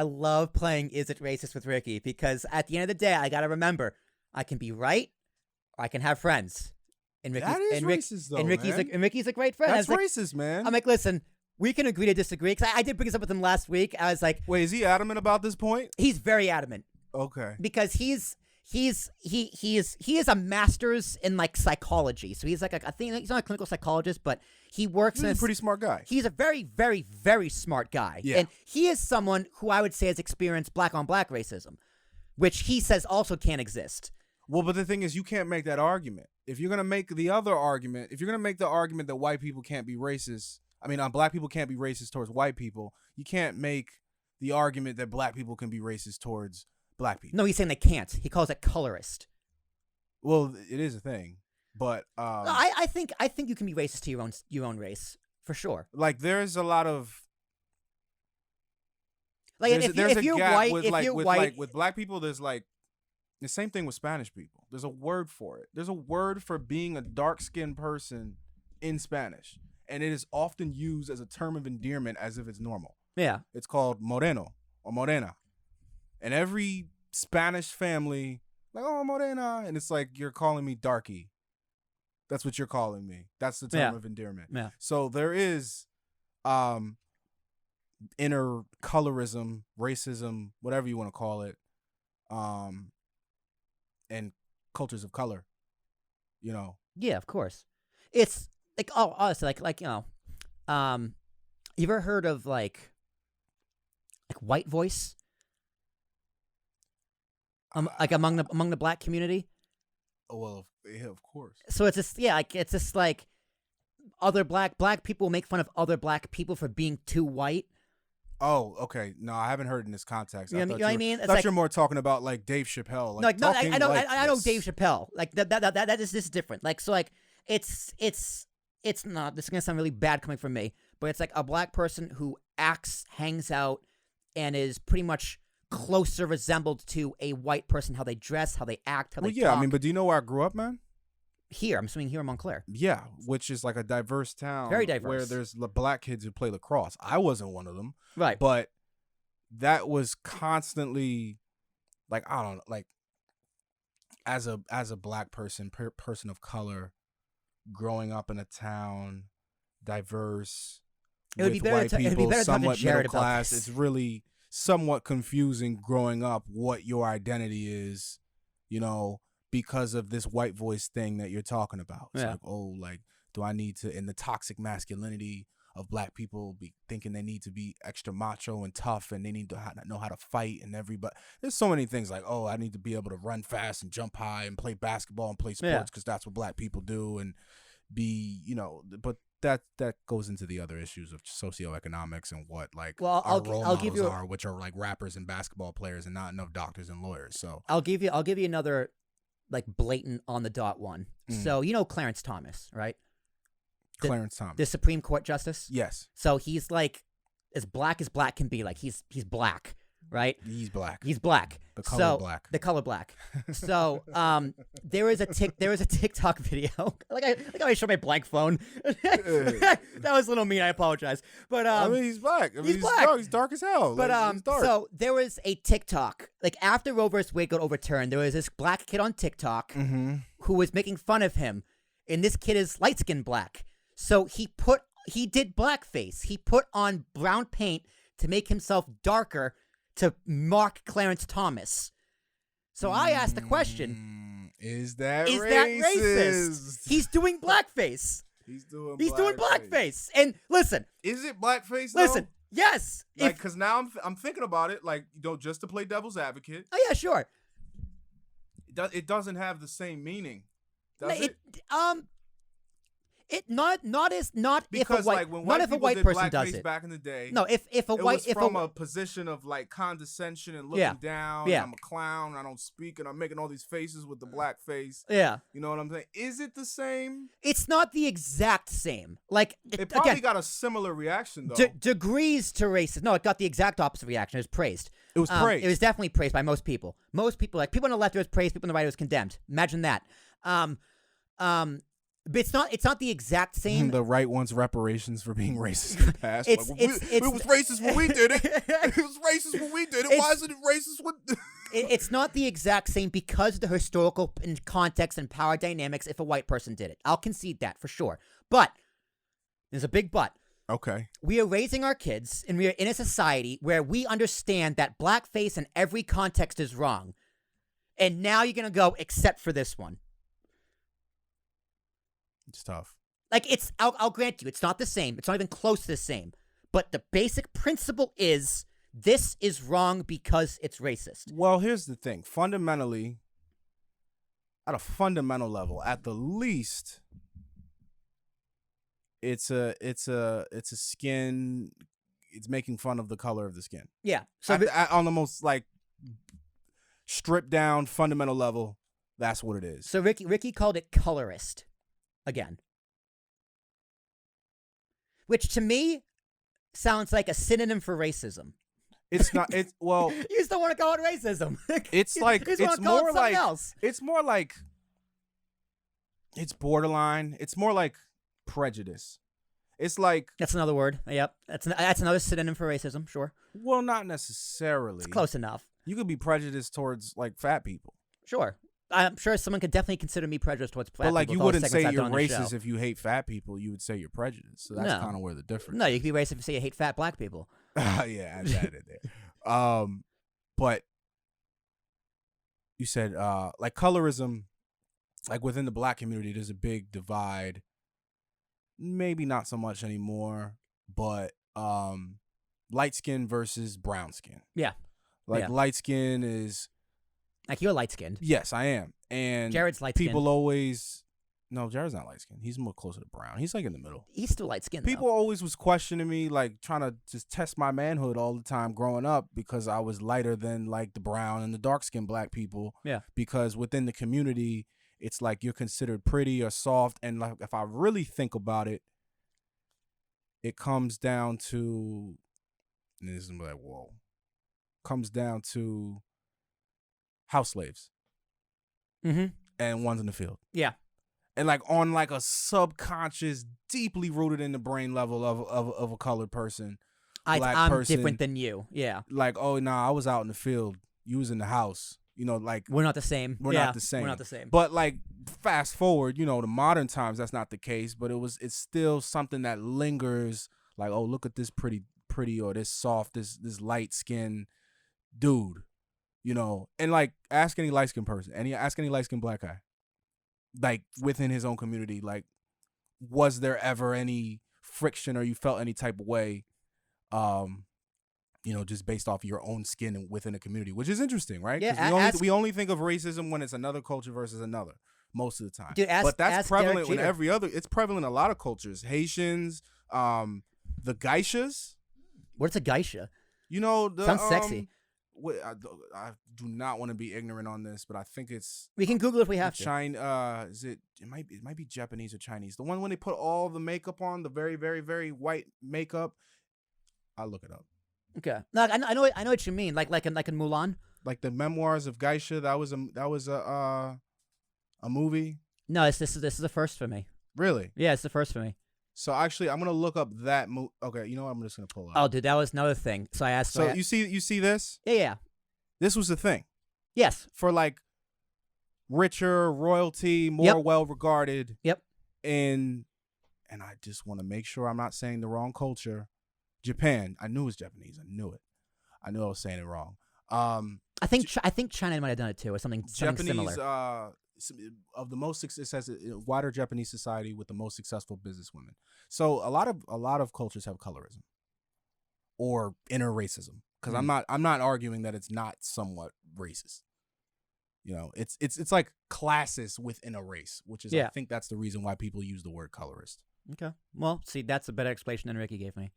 love playing Is It Racist with Ricky, because at the end of the day, I gotta remember, I can be right, or I can have friends. And Ricky's, that is racist, though, man. And Ricky's a great friend. That's racist, man. I'm like, listen, we can agree to disagree. Because I did bring this up with him last week. I was like, wait, is he adamant about this point? He's very adamant. Okay. Because he is a master's in like psychology. So he's like I think he's not a clinical psychologist, but he works. He's a pretty smart guy. He's a very, very, very smart guy. Yeah. And he is someone who I would say has experienced black on black racism, which he says also can't exist. Well, but the thing is, you can't make that argument. If you're gonna make the other argument, if you're gonna make the argument that white people can't be racist, black people can't be racist towards white people, you can't make the argument that black people can be racist towards black people. No, he's saying they can't. He calls it colorist. Well, it is a thing, but I think you can be racist to your own race for sure. Like there's a lot of like there's if a you're gap white, with black people. There's like the same thing with Spanish people. There's a word for it. There's a word for being a dark-skinned person in Spanish, and it is often used as a term of endearment as if it's normal. Yeah. It's called moreno or morena. And every Spanish family, like, oh, morena. And it's like, you're calling me darky. That's what you're calling me. That's the term of endearment. Yeah. So there is inner colorism, racism, whatever you want to call it, and cultures of color, you know. Yeah, of course. It's like, oh, honestly, like you know, you ever heard of like white voice? Like among the black community. Oh well, yeah, of course. So it's just it's just like other black people make fun of other black people for being too white. Oh, okay. No, I haven't heard in this context. You know what I mean? I thought you're more talking about like Dave Chappelle. Like, I know Dave Chappelle. Like that is this is different. Like so, like it's not. This is gonna sound really bad coming from me, but it's like a black person who acts, hangs out, and is pretty much closer resembled to a white person, how they dress, how they act, how they talk. I mean, but do you know where I grew up, man? Here, I'm assuming here in Montclair. Yeah, which is like a diverse town. Very diverse. Where there's black kids who play lacrosse. I wasn't one of them. Right. But that was constantly, like, I don't know, like, as a black person, person of color, growing up in a town, diverse, it would be better white to, people, it'd be better somewhat to Jared middle class. about this. It's really somewhat confusing growing up what your identity is, you know, because of this white voice thing that you're talking about. It's like, oh, like, do I need to, in the toxic masculinity of black people be thinking they need to be extra macho and tough and they need to know how to fight and everybody. There's so many things like, oh, I need to be able to run fast and jump high and play basketball and play sports because that's what black people do and be, you know, but that goes into the other issues of socioeconomics and what like our role models are, which are like rappers and basketball players and not enough doctors and lawyers. So I'll give you another like blatant on the dot one. So you know Clarence Thomas, right? Clarence Thomas, the Supreme Court justice. Yes. So he's like as black can be. Like he's black, right? He's black. He's black. The color black. The color black. So there is a TikTok video. like I showed my blank phone. That was a little mean. I apologize. But I mean, he's black. I mean, he's black. He's dark as hell. But like, he's dark. So there was a TikTok. Like after Roe vs. Wade got overturned, there was this black kid on TikTok who was making fun of him, and this kid is light skinned black. So he did blackface. He put on brown paint to make himself darker to mark Clarence Thomas. So I asked the question: Is that racist? He's doing blackface. He's doing blackface. And listen, is it blackface? Though? Listen, yes. Like, because now I'm thinking about it. Like, you know, just to play devil's advocate. Oh yeah, sure. It doesn't have the same meaning, does it? It not because if a white like when white people did person does it back in the day. No, if a white it was from a position of like condescension and looking down. Yeah. I'm a clown. I don't speak, and I'm making all these faces with the black face. Yeah, you know what I'm saying? Is it the same? It's not the exact same. Like it probably got a similar reaction though. Degrees to racist. No, it got the exact opposite reaction. It was praised. It was praised. It was definitely praised by most people. Most people, like people on the left, it was praised. People on the right, it was condemned. Imagine that. But it's not the exact same. The right wants reparations for being racist in the past. It was racist when we did it. It was racist when we did it. Why isn't it racist when... It's not the exact same because of the historical context and power dynamics if a white person did it. I'll concede that for sure. But there's a big but. Okay. We are raising our kids, and we are in a society where we understand that blackface in every context is wrong. And now you're going to go, except for this one. It's tough. Like, I'll grant you, it's not the same. It's not even close to the same. But the basic principle is, this is wrong because it's racist. Well, here's the thing. Fundamentally, at a fundamental level, at the least, it's a skin. It's making fun of the color of the skin. Yeah. So on the most like stripped down fundamental level, that's what it is. So Ricky called it colorist. Again. Which to me sounds like a synonym for racism. It's not. It's well. You just don't want to call it racism. It's like it's more like else. It's more like it's borderline. It's more like prejudice. It's like that's another word. Yep, that's another synonym for racism. Sure. Well, not necessarily. It's close enough. You could be prejudiced towards like fat people. Sure. I'm sure someone could definitely consider me prejudiced towards fat people. But like, you wouldn't say you're racist if you hate fat people. You would say you're prejudiced. So that's kind of where the difference. No, you could be racist if you say you hate fat black people. Yeah, add that in there. But you said like colorism, like within the black community, there's a big divide. Maybe not so much anymore, but light skin versus brown skin. Yeah. Like light skin is. Like, you're light-skinned. Yes, I am. And Jared's light-skinned. People always... No, Jared's not light-skinned. He's more closer to brown. He's like in the middle. He's still light-skinned, People always was questioning me, like trying to just test my manhood all the time growing up because I was lighter than like the brown and the dark-skinned black people. Yeah. Because within the community, it's like you're considered pretty or soft. And like if I really think about it, it comes down to... And this is like, whoa. Comes down to... house slaves, and one's in the field. Yeah, and like on like a subconscious, deeply rooted in the brain level of a colored person, I'm different than you. Yeah, like oh nah, I was out in the field, you was in the house. You know, like we're not the same. We're not the same. We're not the same. But like fast forward, you know, to modern times, that's not the case. But it's still something that lingers. Like oh, look at this pretty or this soft, this light skinned dude. You know, and like ask any light skinned person, ask any light skinned black guy, like within his own community, like was there ever any friction or you felt any type of way, you know, just based off your own skin within a community, which is interesting, right? Yeah, we only think of racism when it's another culture versus another most of the time. Dude, but that's prevalent in every other. It's prevalent in a lot of cultures. Haitians, the geishas. What's a geisha? You know, sounds sexy. I do not want to be ignorant on this, but I think it's. We can Google if we have to. Is it? It might be Japanese or Chinese. The one when they put all the makeup on, the very, very, very white makeup. I'll look it up. Okay. No, I know what you mean. Like in Mulan. Like the Memoirs of Geisha. That was a movie. No, this is the first for me. Really? Yeah, it's the first for me. So actually, I'm gonna look up that movie. Okay, you know what? I'm just gonna pull it up. Oh, dude, that was another thing. So I asked. So you see this? Yeah. This was the thing. Yes. For like richer royalty, more well regarded. Yep. And I just want to make sure I'm not saying the wrong culture. Japan. I knew it was Japanese. I knew it. I knew I was saying it wrong. I think China might have done it too, or something similar. Of the most success, it says wider Japanese society with the most successful businesswomen. So a lot of cultures have colorism or inner racism. Because I'm not arguing that it's not somewhat racist. You know, it's like classist within a race, which is I think that's the reason why people use the word colorist. Okay. Well, see, that's a better explanation than Ricky gave me.